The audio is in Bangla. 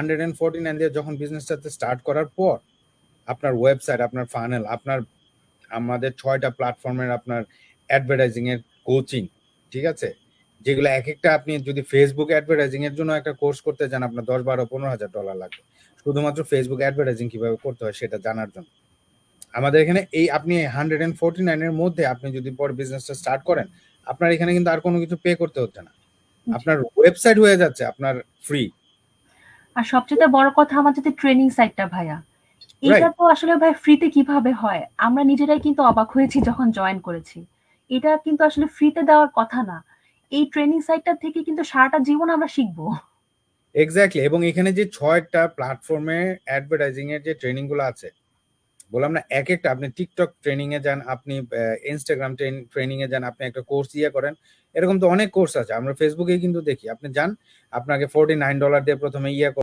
149 দিয়ে যখন বিজনেসটাতে স্টার্ট করার পর আপনার ওয়েবসাইট, আপনার ফানেল, আপনার আমাদের 6টা প্ল্যাটফর্মের আপনার অ্যাডভার্টাইজিং এর কোচিং, ঠিক আছে, যেগুলো এক একটা আপনি যদি ফেসবুক অ্যাডভার্টাইজিং এর জন্য একটা কোর্স করতে যান আপনার 10, 12, 15 হাজার ডলার লাগবে শুধুমাত্র ফেসবুক অ্যাডভার্টাইজিং কিভাবে করতে হয় সেটা জানার জন্য। আমাদের এখানে এই আপনি 149 এর মধ্যে আপনি যদি পরে বিজনেসটা স্টার্ট করেন, আপনার এখানে কিন্তু আর কোনো কিছু পে করতে হচ্ছে না, আপনার ওয়েবসাইট হয়ে যাচ্ছে আপনার ফ্রি। আর সবচেয়ে বড় কথা আমার যদি ট্রেনিং সাইটটা ভাইয়া, এটা রাইট, তো আসলে ভাই ফ্রিতে কিভাবে হয়? আমরা নিজেরাই কিন্তু অবাক হয়েছি যখন জয়েন করেছি। এটা কিন্তু আসলে ফ্রিতে দেওয়ার কথা না। এই ট্রেনিং সাইটটা থেকে কিন্তু সারাটা জীবন আমরা শিখবো। এক্স্যাক্টলি। এবং এখানে যে 6টা প্ল্যাটফর্মে অ্যাডভার্টাইজিং এর যে ট্রেনিং গুলো আছে, বললাম না, এক একটা আপনি টিকটক ট্রেনিং এ যান, আপনি ইনস্টাগ্রাম ট্রেনিং এ যান, আপনি একটা কোর্স করেন, এরকম তো অনেক কোর্স আছে, আমরা ফেসবুকে কিন্তু দেখি। আপনি যান, আপনাকে $49 দিয়ে প্রথমে